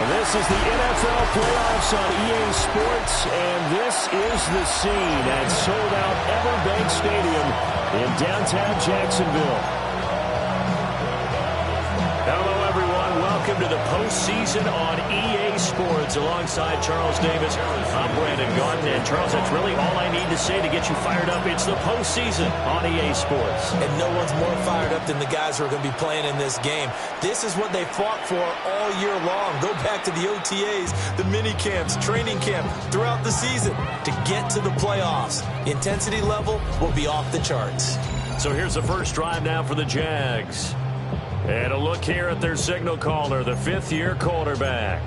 This is the NFL playoffs on EA Sports, and this is the scene at sold-out Everbank Stadium in downtown Jacksonville. Hello, everyone. Welcome to the postseason on EA Sports. Alongside Charles Davis, I'm Brandon Gaudin. And Charles, that's really all I need to say to get you fired up. It's the postseason on EA Sports. And no one's more fired up than the guys who are going to be playing in this game. This is what they fought for all year long. Go back to the OTAs, the mini camps, training camp, throughout the season to get to the playoffs. The intensity level will be off the charts. So here's the first drive now for the Jags. And a look here at their signal caller, the fifth-year quarterback.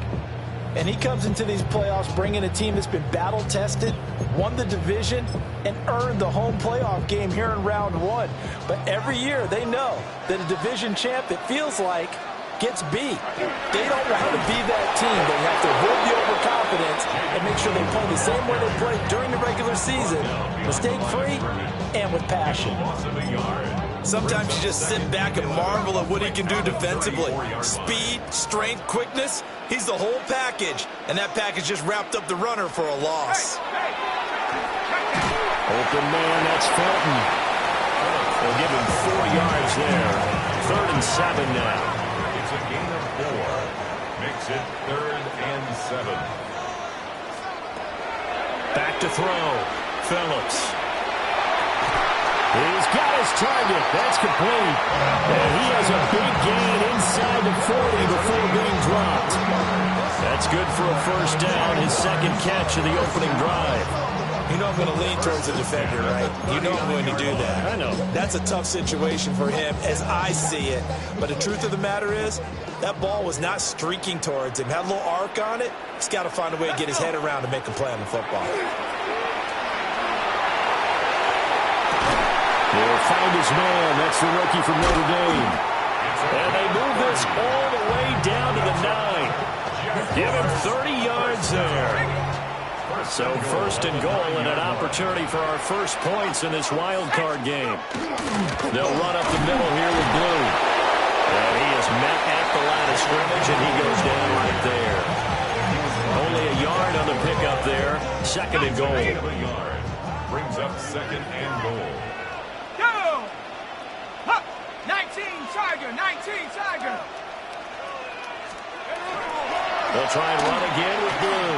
And he comes into these playoffs bringing a team that's been battle-tested, won the division, and earned the home playoff game here in round one. But every year they know that a division champ, it feels like, gets beat. They don't want to be that team. They have to avoid the overconfidence and make sure they play the same way they played during the regular season, mistake-free and with passion. Sometimes you just sit back and marvel at what he can do defensively. Speed, strength, quickness, he's the whole package. And that package just wrapped up the runner for a loss. Open man, that's Felton. They'll give him 4 yards there. 3rd and 7 now. It's a gain of 4. Makes it 3rd and 7. Back to throw. Phillips. He's got his target. That's complete. And he has a big gain inside the 40 before being dropped. That's good for a first down, his second catch of the opening drive. You know I'm going to lean towards the defender, right? You know I'm going to do that. I know. That's a tough situation for him as I see it. But the truth of the matter is, that ball was not streaking towards him. Had a little arc on it. He's got to find a way to get his head around to make a play on the football. He'll find his man. That's the rookie from Notre Dame. And they move this all the way down to the 9. Give him 30 yards there. So first and goal and an opportunity for our first points in this wild card game. They'll run up the middle here with Blue. And he is met at the line of scrimmage, and he goes down right there. Only a yard on the pickup there. 2nd and goal. Brings up 2nd and goal. 19 Tiger. They'll try and run again with Blue.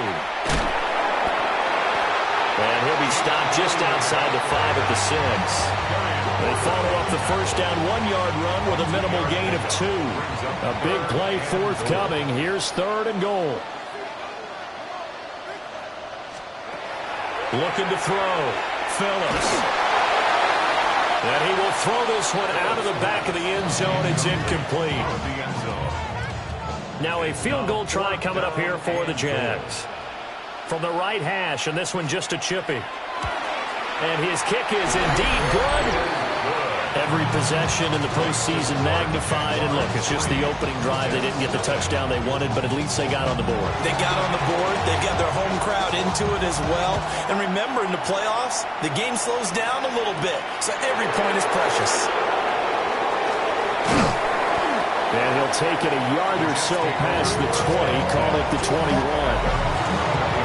And he'll be stopped just outside the 5 at the 6. They follow up the first down 1-yard run with a minimal gain of 2. A big play forthcoming. Here's 3rd and goal. Looking to throw. Phillips. And he will throw this one out of the back of the end zone. It's incomplete. Now a field goal try coming up here for the Jags. From the right hash, and this one just a chippy. And his kick is indeed good. Every possession in the postseason magnified. And look, it's just the opening drive. They didn't get the touchdown they wanted, but at least they got on the board. They got on the board. They got their home crowd into it as well. And remember, in the playoffs, the game slows down a little bit. So every point is precious. And he'll take it a yard or so past the 20. Call it the 21.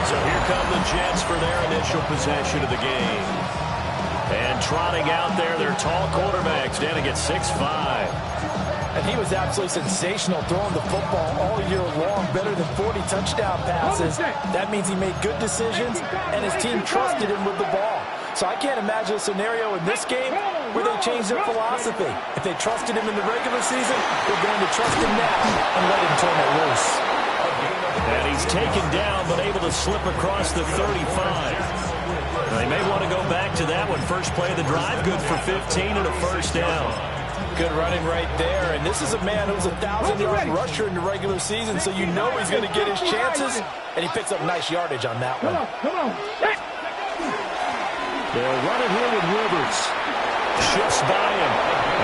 So here come the Jets for their initial possession of the game. And trotting out there, their tall quarterback standing at 6'5". And he was absolutely sensational throwing the football all year long, better than 40 touchdown passes. That means he made good decisions, and his team trusted him with the ball. So I can't imagine a scenario in this game where they changed their philosophy. If they trusted him in the regular season, they're going to trust him now and let him turn it loose. And he's taken down, but able to slip across the 35. They may want to go back to that one. First play of the drive, good for 15 and a first down. Good running right there. And this is a man who's a 1,000-yard rusher in the regular season, so you know he's going to get his chances. And he picks up nice yardage on that one. They'll run it here with Rivers. Shifts by him.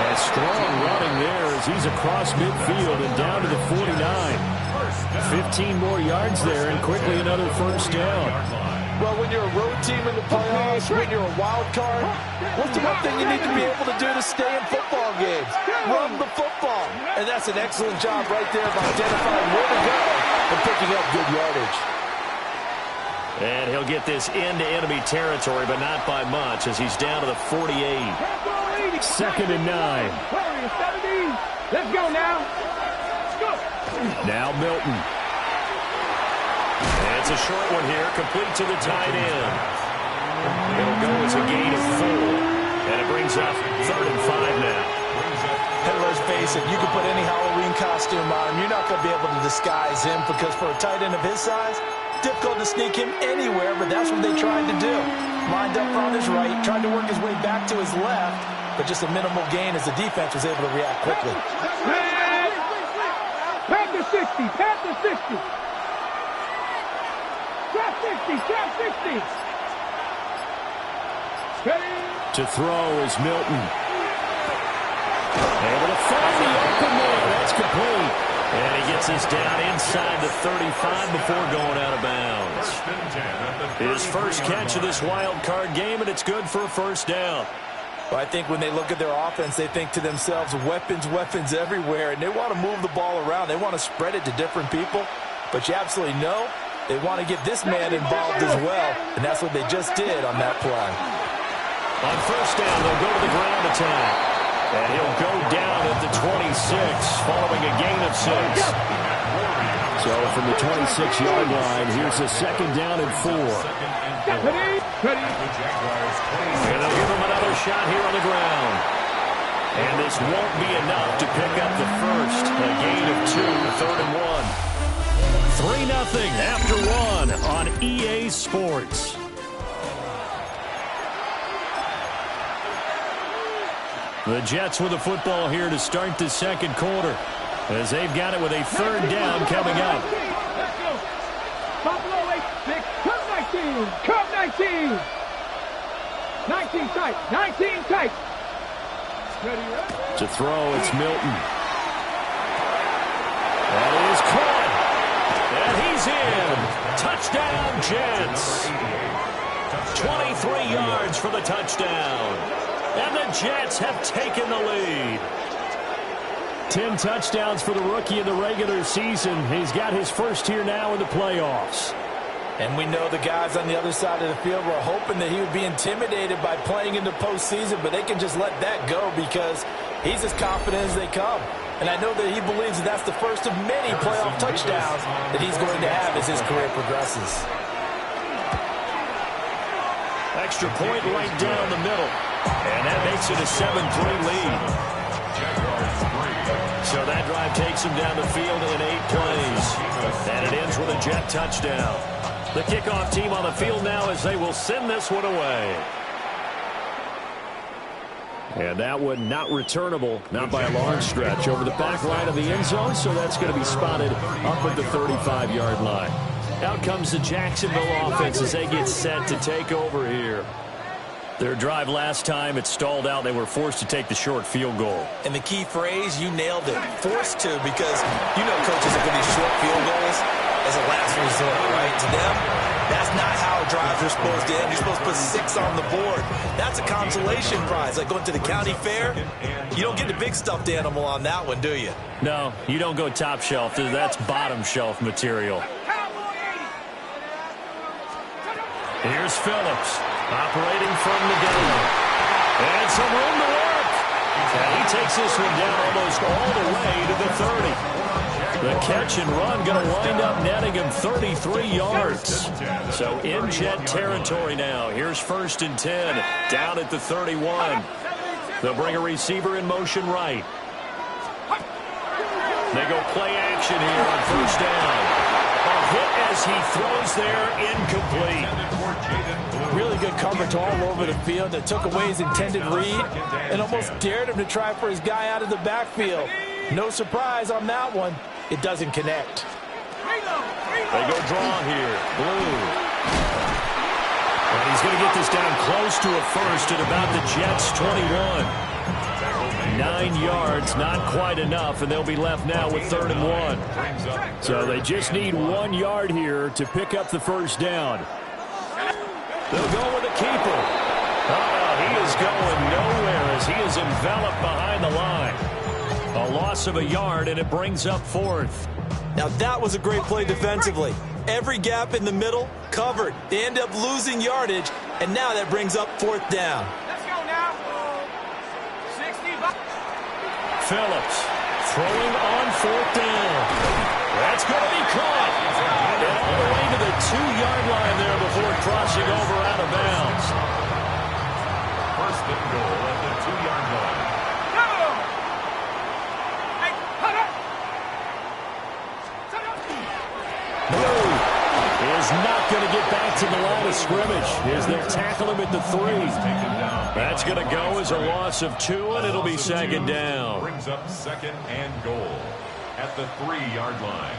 And strong running there as he's across midfield and down to the 49. 15 more yards there and quickly another first down. Well, when you're a road team in the playoffs, when you're a wild card, what's the one thing you need to be able to do to stay in football games? Run the football. And that's an excellent job right there of identifying where to go and picking up good yardage. And he'll get this into enemy territory, but not by much, as he's down to the 48. 2nd and 9. Let's go now. Go. Now Milton. And it's a short one here, complete to the tight end. It'll go as a gain of 4. And it brings up 3rd and 5 now. Hey, let's face it, you can put any Halloween costume on him. You're not going to be able to disguise him, because for a tight end of his size, difficult to sneak him anywhere, but that's what they tried to do. Lined up on his right, tried to work his way back to his left, but just a minimal gain as the defense was able to react quickly. Pat the 60, pat the 60. Trap 60, trap 60. Ready? To throw is Milton. Able to find the open man. That's complete. And he gets this down inside the 35 before going out of bounds. His first catch of this wild card game, and it's good for a first down. Well, I think when they look at their offense, they think to themselves, weapons, weapons everywhere, and they want to move the ball around. They want to spread it to different people, but you absolutely know they want to get this man involved as well, and that's what they just did on that play. On first down, they'll go to the ground attack. And he'll go down at the 26, following a gain of 6. So from the 26-yard line, here's a 2nd down and 4. Ready? Ready. And they'll give him another shot here on the ground. And this won't be enough to pick up the first. A gain of 2, 3rd and 1. 3-0 after 1 on EA Sports. The Jets with the football here to start the 2nd quarter, as they've got it with a 3rd down coming up. Let's go. Buffalo 8-6. Come 19. Come 19. 19 tight. 19 tight. Ready, ready. To throw, it's Milton. That is caught. And he's in. Touchdown, Jets. 23 yards for the touchdown. And the Jets have taken the lead. 10 touchdowns for the rookie in the regular season. He's got his first here now in the playoffs. And we know the guys on the other side of the field were hoping that he would be intimidated by playing in the postseason, but they can just let that go because he's as confident as they come. And I know that he believes that that's the first of many playoff touchdowns that he's going to have as his career progresses. Extra point right down the middle. And that makes it a 7-3 lead. So that drive takes him down the field in 8 plays. And it ends with a Jet touchdown. The kickoff team on the field now as they will send this one away. And that one not returnable, not by a long stretch, over the back line of the end zone. So that's going to be spotted up at the 35-yard line. Out comes the Jacksonville offense as they get set to take over here. Their drive last time, it stalled out. They were forced to take the short field goal. And the key phrase, you nailed it, forced to, because you know coaches are going to these short field goals as a last resort, right? To them, that's not how drives are supposed to end. You're supposed to put 6 on the board. That's a consolation prize. Like going to the county fair, you don't get the big stuffed animal on that one, do you? No, you don't go top shelf. That's bottom shelf material. Here's Phillips, operating from the gun. And some room to work. And he takes this one down almost all the way to the 30. The catch and run going to wind up netting him 33 yards. So in Jet territory now. Here's 1st and 10, down at the 31. They'll bring a receiver in motion right. They go play action here on 1st down. Hit as he throws there, incomplete. Really good coverage all over the field that took away his intended read and almost dared him to try for his guy out of the backfield. No surprise on that one. It doesn't connect. They go draw here. Blue. And he's going to get this down close to a first at about the Jets' 21. 9 yards, not quite enough, and they'll be left now with 3rd and 1. So they just need 1 yard here to pick up the first down. They'll go with the keeper. Oh, he is going nowhere as he is enveloped behind the line. A loss of a yard, and it brings up 4th. Now that was a great play defensively. Every gap in the middle covered. They end up losing yardage, and now that brings up 4th down. Let's go now. 65. Phillips throwing on 4th down. That's going to be caught. And all the way to the 2-yard line there before crossing over out of bounds. 1st and goal at the 2-yard line. Is not going to get back to the line of scrimmage as they tackle him at the 3. That's going to go as a loss of 2, and it'll be 2nd down. Brings up 2nd and goal at the 3-yard line.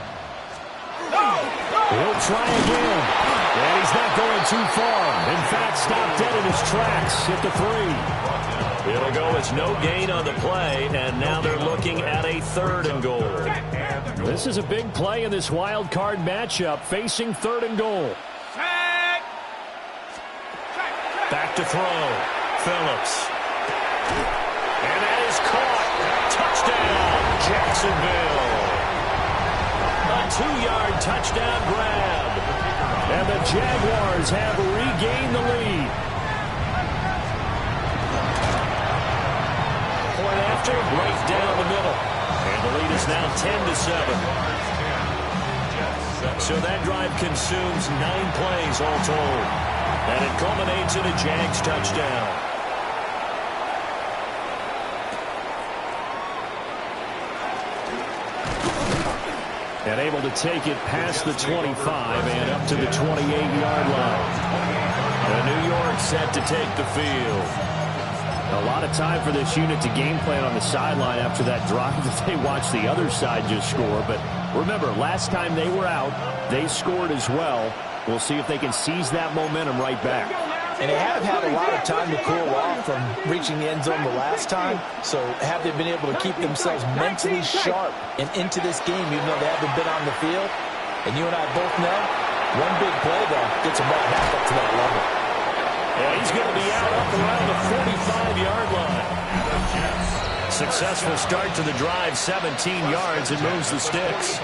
He'll try again, and he's not going too far. In fact, stopped dead in his tracks at the 3. It'll go as no gain on the play, and now they're looking at a 3rd and goal. This is a big play in this wild card matchup, facing 3rd and goal. Back to throw. Phillips. And that is caught. Touchdown, Jacksonville. A 2-yard touchdown grab. And the Jaguars have regained the lead. Point after, right down the middle. And the lead is now 10-7. So that drive consumes 9 plays all told. And it culminates in a Jags touchdown. And able to take it past the 25 and up to the 28-yard line. And New York set to take the field. A lot of time for this unit to game plan on the sideline after that drive that they watched the other side just score. But remember, last time they were out, they scored as well. We'll see if they can seize that momentum right back. And they have had a lot of time to cool off from reaching the end zone the last time. So have they been able to keep themselves mentally sharp and into this game, even though they haven't been on the field? And you and I both know, one big play, though, gets them right back up to that level. Yeah, he's going to be out up around the 45-yard line. Successful start to the drive, 17 yards, and moves the sticks.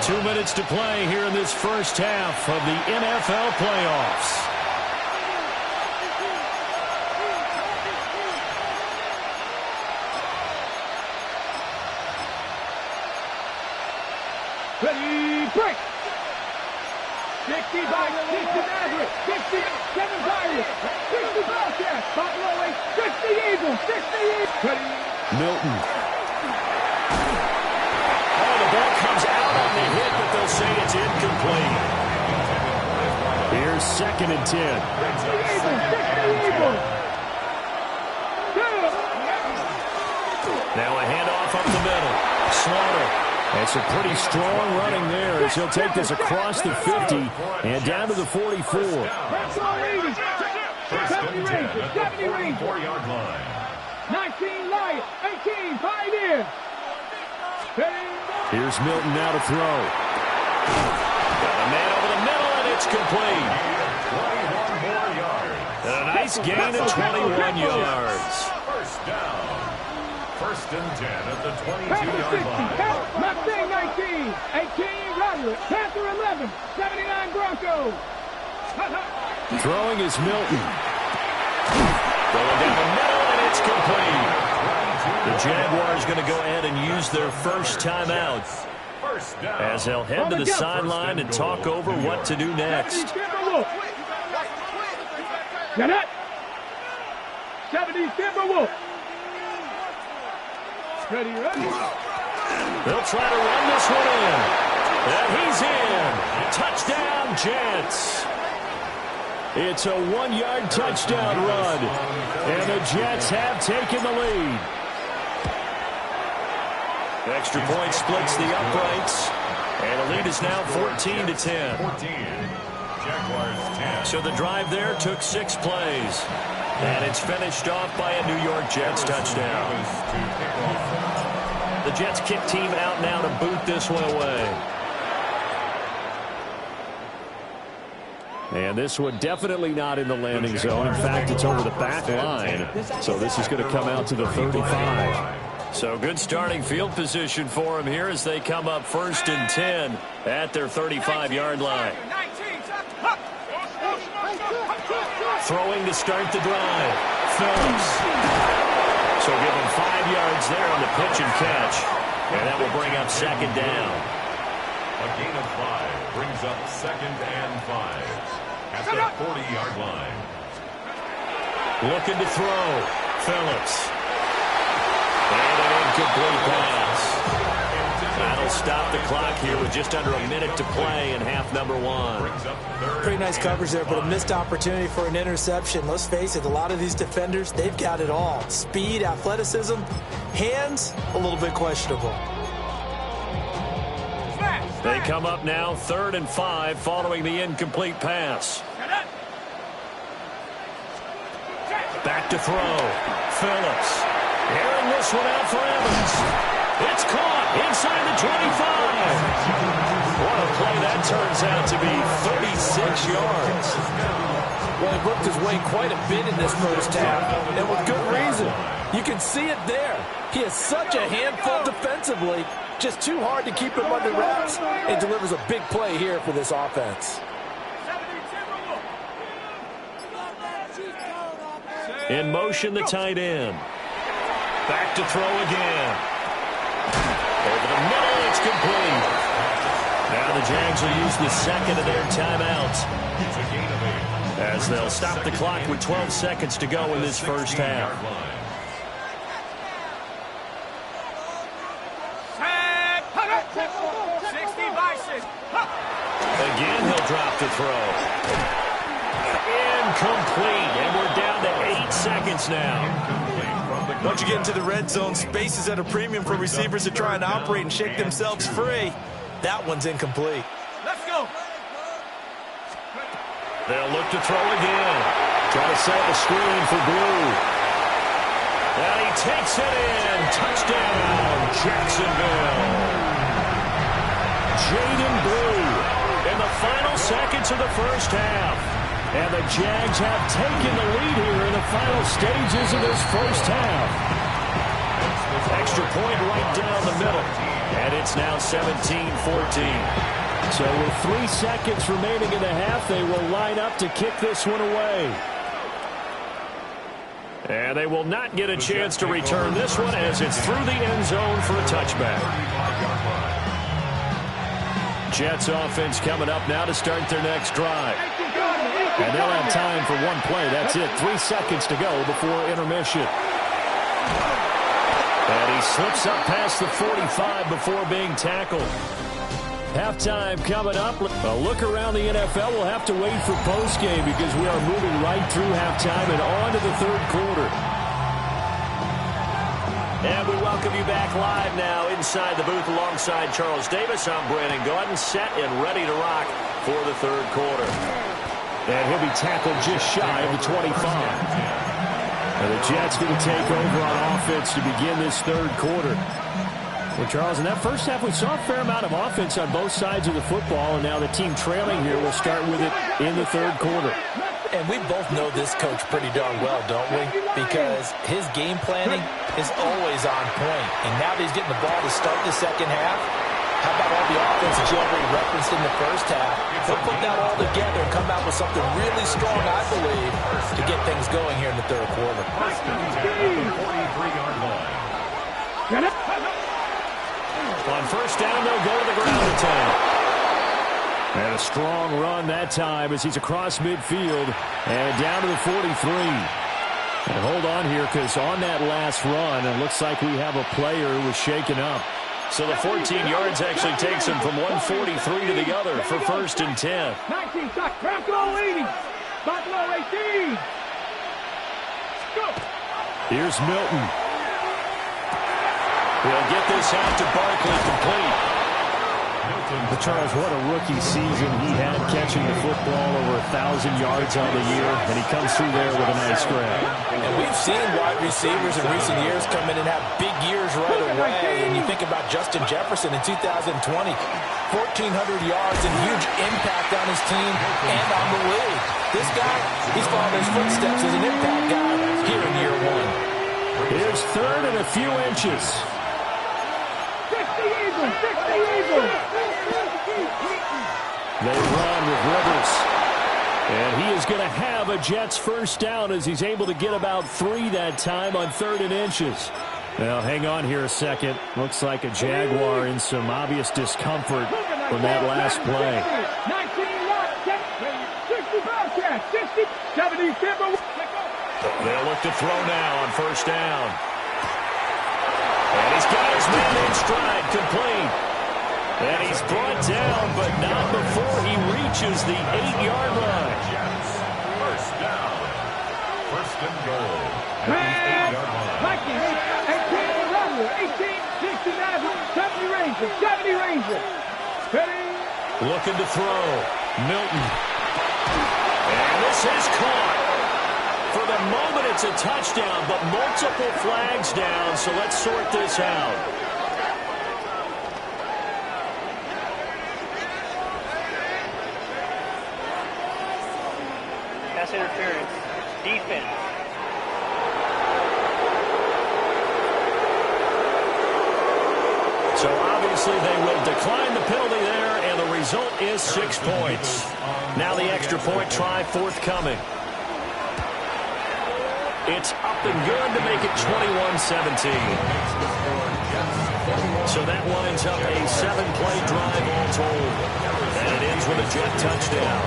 2 minutes to play here in this first half of the NFL playoffs. Ready, break! 60 by 60 Maverick, 67 Pirates, 60 Bobcats, Buffalo 8, 60 Eagles, 60 Eagles. Ready. Milton. Oh, the ball comes out on the hit, but they'll say it's incomplete. Here's 2nd and 10. 60 Eagles, 60 Eagles. Now a handoff up the middle. Slaughter. It's a pretty strong running there as he'll take this across the 50 and down to the 44. 1st and 10 at the 44-yard line. 19 Lions, 18 Pioneers. Here's Milton now to throw. Got a man over the middle, and it's complete. 21 more yards. And a nice gain of 21 yards. 1st down. 1st and 10 at the 22-yard line. Mustang 19, 18 Roderick, Panther 11, 79 Broncos. Throwing is Milton. Going down the middle, and it's complete. The Jaguars going to go ahead and use their first timeout as they'll head to the sideline and talk over what to do next. 70 Timberwolves. Ready, ready. They'll try to run this one in. And he's in. Touchdown, Jets. It's a 1-yard touchdown run. And the Jets have taken the lead. Extra point splits the uprights. And the lead is now 14-10. 14. Jaguars 10. So the drive there took 6 plays. And it's finished off by a New York Jets touchdown. The Jets kick team out now to boot this one away. And this one definitely not in the landing zone. In fact, it's over the back line. So this is going to come out to the 35. So good starting field position for him here as they come up 1st and 10 at their 35-yard line. Throwing to start the drive. Phillips. So give him 5 yards there on the pitch and catch. And that will bring up 2nd down. A gain of 5 brings up 2nd and 5 at the 40-yard line. Looking to throw. Phillips. And an incomplete pass. That'll stop the clock here with just under a minute to play in half number 1. Pretty nice coverage there, but a missed opportunity for an interception. Let's face it, a lot of these defenders, they've got it all. Speed, athleticism, hands, a little bit questionable. They come up now 3rd and 5 following the incomplete pass. Back to throw. Phillips. Airing this one out for Evans. It's caught inside the 25. What a play that turns out to be. 36 yards. Well, he worked his way quite a bit in this first half, and with good reason. You can see it there. He is such a handful defensively. Just too hard to keep him under wraps, and delivers a big play here for this offense. In motion, the tight end. Back to throw again. Over the middle, it's complete. Now the Jags will use the 2nd of their timeouts, as they'll stop the clock with 12 seconds to go in this first half. Again, he'll drop to throw. Incomplete, and we're down to 8 seconds now. Once you get into the red zone, space is at a premium for receivers to try and operate and shake themselves free. That one's incomplete. Let's go. They'll look to throw again. Try to set up a screen for Blue. And he takes it in. Touchdown, Jacksonville. Jaden Blue in the final seconds of the first half. And the Jags have taken the lead here in the final stages of this first half. Extra point right down the middle. And it's now 17-14. So with 3 seconds remaining in the half, they will line up to kick this one away. And they will not get a chance to return this one as it's through the end zone for a touchback. Jets offense coming up now to start their next drive. And they'll have time for one play. That's it. 3 seconds to go before intermission. And he slips up past the 45 before being tackled. Halftime coming up. A look around the NFL. We'll have to wait for postgame because we are moving right through halftime and on to the third quarter. And we welcome you back live now inside the booth alongside Charles Davis. I'm Brandon Gaudin, set and ready to rock for the third quarter. And he'll be tackled just shy of the 25. And the Jets going to take over on offense to begin this third quarter. Well, Charles, in that first half, we saw a fair amount of offense on both sides of the football, and now the team trailing here will start with it in the third quarter. And we both know this coach pretty darn well, don't we? Because his game planning is always on point. And now that he's getting the ball to start the second half, how about all the offense that you already referenced in the first half? He'll put that all together and come out with something really strong, I believe, to get things going here in the third quarter. 43-yard line. On first down, they'll go to the ground attack. And a strong run that time as he's across midfield and down to the 43. And hold on here because on that last run, it looks like we have a player who was shaken up. So the 14 yards actually takes him from 143 to the other for 1st and 10. 19, stop, crack low 80. Stop low 18. Go. Here's Milton. He'll get this out to Barkley complete. But Charles, what a rookie season he had catching the football, over 1,000 yards on the year, and he comes through there with a nice grab. And we've seen wide receivers in recent years come in and have big years right away. And you think about Justin Jefferson in 2020, 1,400 yards and huge impact on his team and on the league. This guy, he's following his footsteps as an impact guy here in year one. Here's third and a few inches. 60 Eagles, 60 Eagles. They run with Rivers. And he is going to have a Jets first down as he's able to get about 3 that time on 3rd and inches. Now, hang on here a second. Looks like a Jaguar in some obvious discomfort from that last play. 70, They'll look to throw now on first down. And he's got his man in stride, complete. And he's brought down, but not before he reaches the 8-yard line. First down. First and goal at the 8-yard line. 18, 69, 70 Rangers, 70 Rangers. Looking to throw. Milton. And this is caught. For the moment, it's a touchdown, but multiple flags down, so let's sort this out. Pass interference. Defense. So obviously they will decline the penalty there, and the result is 6 points. Now the extra point try forthcoming. It's up and good to make it 21-17. So that winds up a 7-play drive all told. And it ends with a Jet touchdown.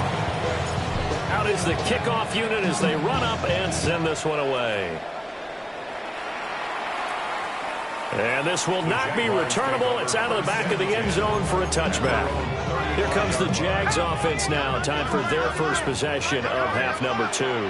Out is the kickoff unit as they run up and send this one away. And this will not be returnable. It's out of the back of the end zone for a touchback. Here comes the Jags offense now. Time for their first possession of half number 2.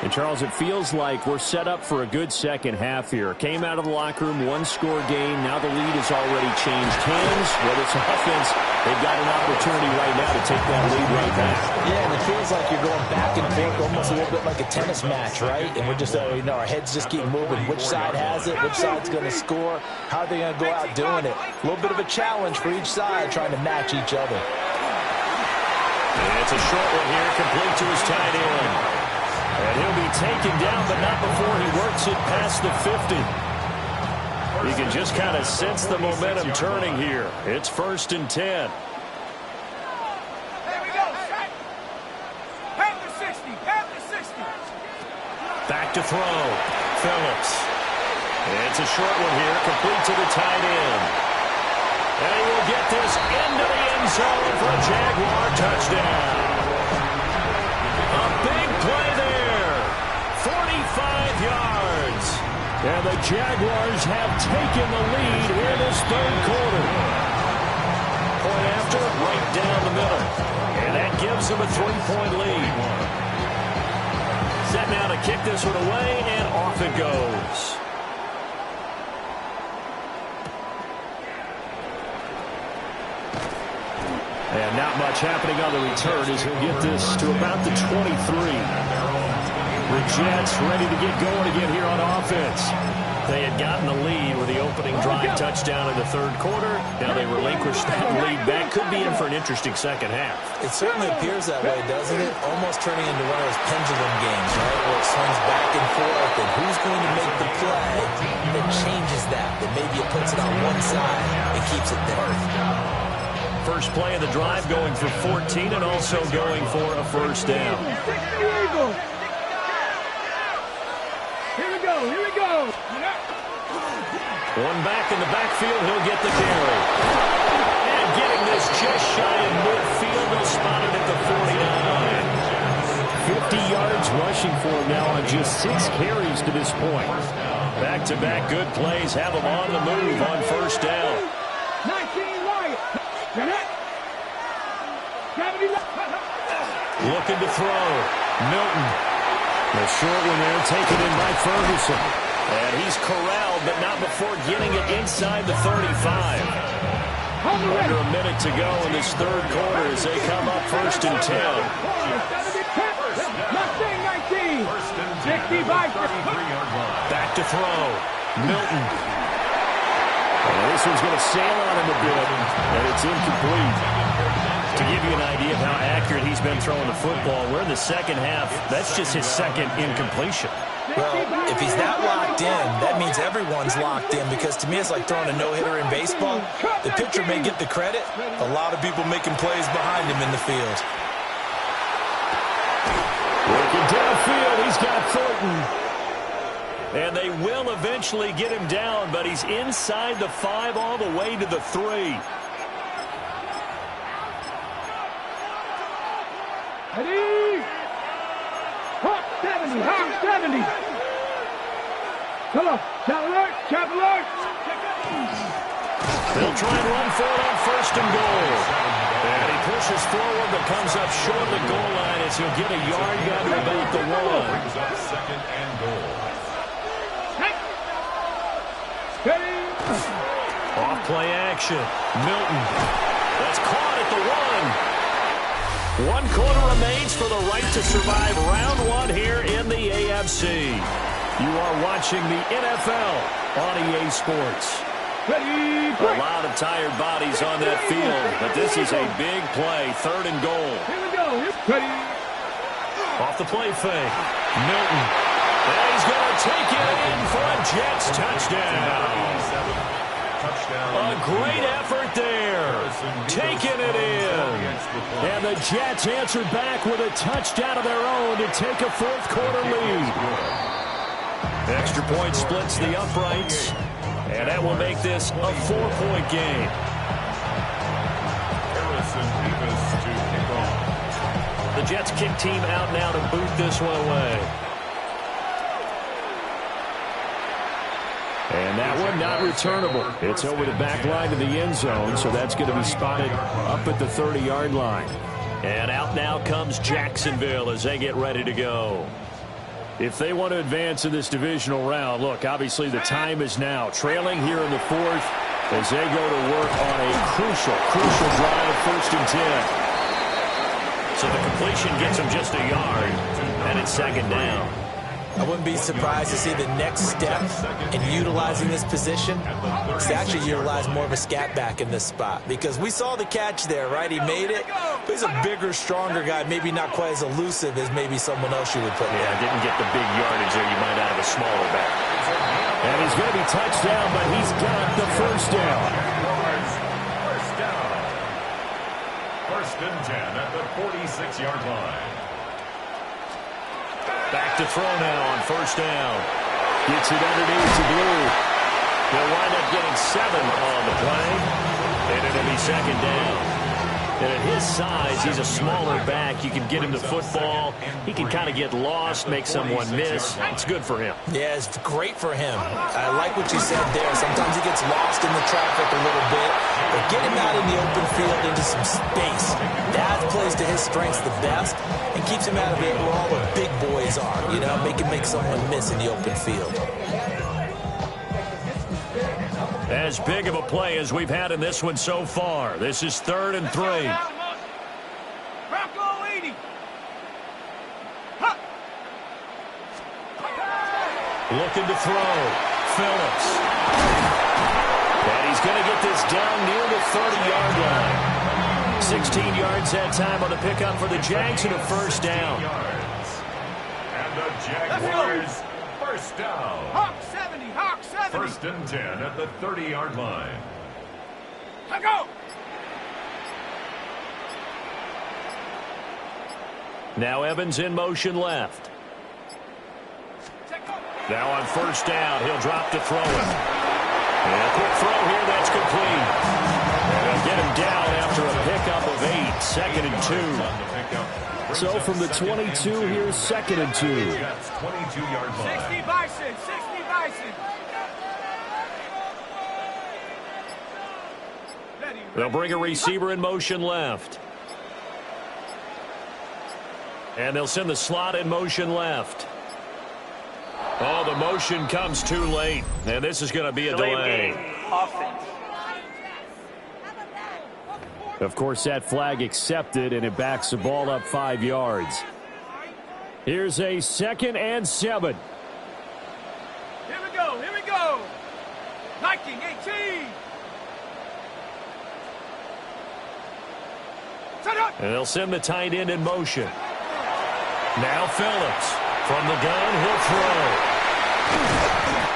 And, Charles, it feels like we're set up for a good second half here. Came out of the locker room, one-score game. Now the lead has already changed hands. Whether it's offense, they've got an opportunity right now to take that lead right back. Yeah, and it feels like you're going back and forth, almost a little bit like a tennis match, right? And we're just, our heads just keep moving. Which side has it? Which side's going to score? How are they going to go out doing it? A little bit of a challenge for each side, trying to match each other. And it's a short one here, complete to his tight end. And he'll be taken down, but not before he works it past the 50. You can just kind of sense the momentum turning here. It's 1st and 10. There we go. Half the 60. Half the 60. Back to throw. Phillips. It's a short one here, complete to the tight end. And he will get this into the end zone for a Jaguar touchdown. A big play there. 45 yards. And the Jaguars have taken the lead in this 3rd quarter. Point after, right down the middle. And that gives them a 3-point lead. Set now to kick this one away, and off it goes. And not much happening on the return as he'll get this to about the 23. The Jets ready to get going again here on offense. They had gotten the lead with the opening drive touchdown in the 3rd quarter. Now they relinquished that lead back. Could be in for an interesting second half. It certainly appears that way, doesn't it? Almost turning into one of those pendulum games, right? Where it swings back and forth, and who's going to make the play that changes that maybe it puts it on one side and keeps it there. First play of the drive going for 14 and also going for a first down. Here we go. Here we go. One back in the backfield. He'll get the carry. And getting this just shy of midfield. They'll spot it at the 49. 50 yards rushing for him now on just 6 carries to this point. Back-to-back good plays have him on the move on first down. 19 right. Looking to throw. Milton. The short one there taken in by Ferguson. And he's corralled, but not before getting it inside the 35. Under a minute to go in this 3rd quarter as they come up 1st and 10. Back to throw. Milton. And this one's going to sail on him a bit, and it's incomplete. To give you an idea of how accurate he's been throwing the football, we're in the second half. That's just his 2nd incompletion. Well, if he's not locked in, that means everyone's locked in, because to me it's like throwing a no-hitter in baseball. The pitcher may get the credit, a lot of people making plays behind him in the field. Working downfield, he's got Thornton. And they will eventually get him down, but he's inside the 5 all the way to the 3. Ready? Hawk 70, Hawk 70. Come on, chop alert, chop alert. They'll try and run for it on 1st and goal. And he pushes forward but comes up short of the goal line as he'll get a yard down to about the 1. Brings up 2nd and goal. Ready? Off play action. Milton. That's caught at the 1. 1 quarter remains for the right to survive round 1 here in the AFC. You are watching the NFL on EA Sports. Ready? A lot of tired bodies on that field, but this is a big play. 3rd and goal. Here we go. Ready? Off the play fake. Milton. And he's going to take it in for a Jets touchdown. A great effort there. Taking it in. And the Jets answered back with a touchdown of their own to take a 4th quarter lead. Extra point splits the uprights. And that will make this a 4-point game. Harrison Davis to kick off. The Jets kick team out now to boot this one away. And that one not returnable. It's over the back line to the end zone, so that's going to be spotted up at the 30-yard line. And out now comes Jacksonville as they get ready to go. If they want to advance in this divisional round, look, obviously the time is now. Trailing here in the 4th as they go to work on a crucial drive, 1st and 10. So the completion gets them just a yard, and it's 2nd down. I wouldn't be surprised to see the next step in utilizing this position is to actually utilize more of a scat back in this spot, because we saw the catch there, right? He made it, but he's a bigger, stronger guy, maybe not quite as elusive as maybe someone else you would put there. Yeah, didn't get the big yardage there you might out of a smaller back. And he's going to be touched down, but he's got the 1st down. First down. 1st and 10 at the 46-yard line. Back to throw now on 1st down. Gets it underneath to Blue. He'll wind up getting 7 on the play. And it'll be 2nd down. And at his size, he's a smaller back. You can get him the football. He can kind of get lost, make someone miss. It's good for him. Yeah, it's great for him. I like what you said there. Sometimes he gets lost in the traffic a little bit, but get him out in the open field into some space. That plays to his strengths the best and keeps him out of it where all the big boys are, you know, make someone miss in the open field. As big of a play as we've had in this one so far. This is 3rd and 3. Bronco 80. Looking to throw. Phillips. And he's going to get this down near the 30-yard line. 16 yards that time on the pickup for the Jags and a 1st down. And the Jaguars, 1st down. Hawk 70, Hawk 70. 1st and 10 at the 30-yard line. Go. Now Evans in motion left. Now on 1st down, he'll drop to throw it. And a quick throw here, that's complete. And they'll get him down after a pickup of 8, 2nd and 2. So from the 22, here's 2nd and 2. 22-yard line. 60 Bison, 60 Bison. They'll bring a receiver in motion left. And they'll send the slot in motion left. Oh, the motion comes too late. And this is going to be a delay. Offense. Of course, that flag accepted, and it backs the ball up 5 yards. Here's a 2nd and 7. Here we go, here we go. Viking 18. And they'll send the tight end in motion. Now Phillips. From the gun, he'll throw.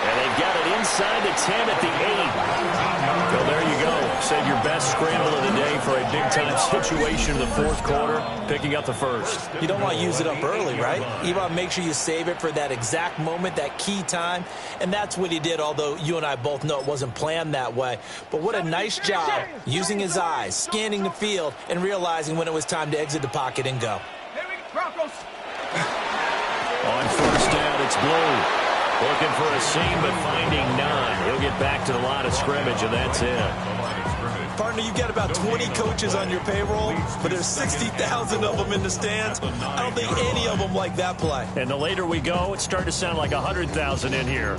And they've got it inside the 10 at the 8. So there you go. Save your best scramble of the day for a big-time situation in the fourth quarter, picking up the first. You don't want to use it up early, right? You want to make sure you save it for that exact moment, that key time. And that's what he did, although you and I both know it wasn't planned that way. But what a nice job using his eyes, scanning the field, and realizing when it was time to exit the pocket and go. On first down, it's Blue. Looking for a seam, but finding none. He'll get back to the line of scrimmage, and that's it. Partner, you've got about 20 coaches on your payroll, but there's 60,000 of them in the stands. I don't think any of them like that play. And the later we go, it's starting to sound like 100,000 in here.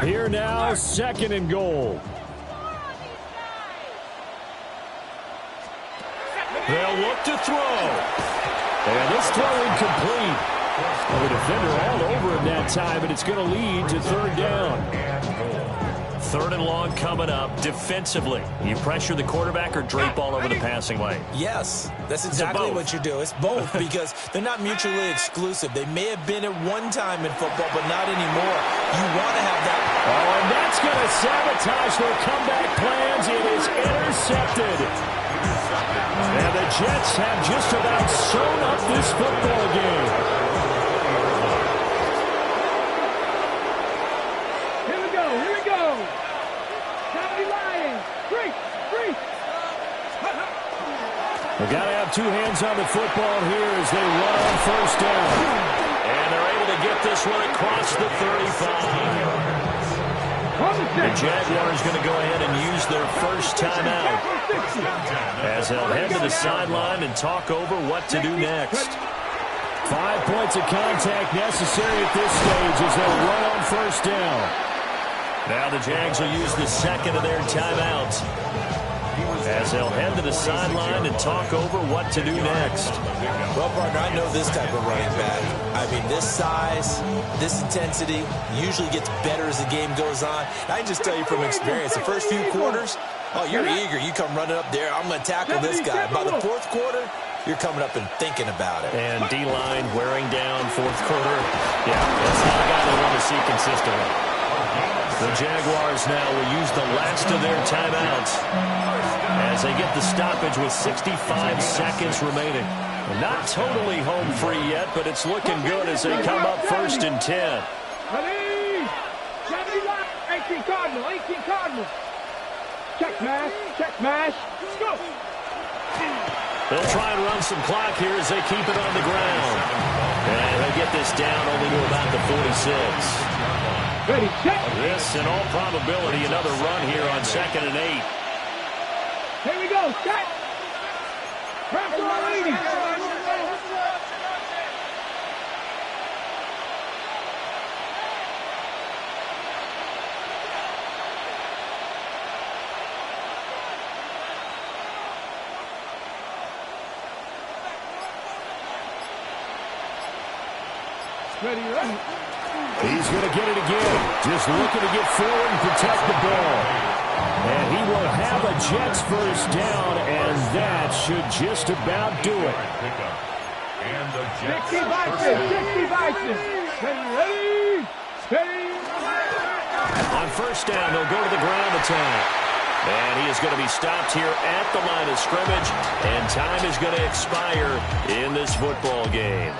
Here now, second and goal. They'll look to throw. And this throw incomplete. The defender all over him that time, and it's going to lead to third down. Third and long coming up. Defensively, you pressure the quarterback or drape all over the passing lane? Yes, that's exactly what you do. It's both because they're not mutually exclusive. They may have been at one time in football, but not anymore. You want to have that. Oh, and that's going to sabotage their comeback plans. It is intercepted. And the Jets have just about sewn up this football game. We've got to have two hands on the football here as they run on first down. And they're able to get this one across the 35. The Jaguars going to go ahead and use their first timeout as they'll head to the sideline and talk over what to do next. 5 points of contact necessary at this stage as they'll run on first down. Now the Jags will use the second of their timeouts as they'll head to the sideline and talk over what to do next. Well, partner, I know this type of running back. I mean, this size, this intensity usually gets better as the game goes on. I can just tell you from experience, the first few quarters, oh, you're eager. You come running up there. I'm going to tackle this guy. By the fourth quarter, you're coming up and thinking about it. And D-line wearing down fourth quarter. Yeah, that's not a guy they want to see consistently. The Jaguars now will use the last of their timeouts as they get the stoppage with 65 seconds remaining. Not totally home free yet, but it's looking good as they come up first and 10. 18 Cardinal, 18 Cardinal. Check mash, let's go. They'll try and run some clock here as they keep it on the ground. And they'll get this down only to about the 46. Ready, check. This, in all probability, another run here on 2nd and 8. Here we go, set. Press on 80. Ready. He's going to get it again. Just looking to get forward and protect the ball. And he will have a Jets first down, and that should just about do it. And the Jets 60 Bison. Ready. On first down, they'll go to the ground attack. And he is going to be stopped here at the line of scrimmage, and time is going to expire in this football game.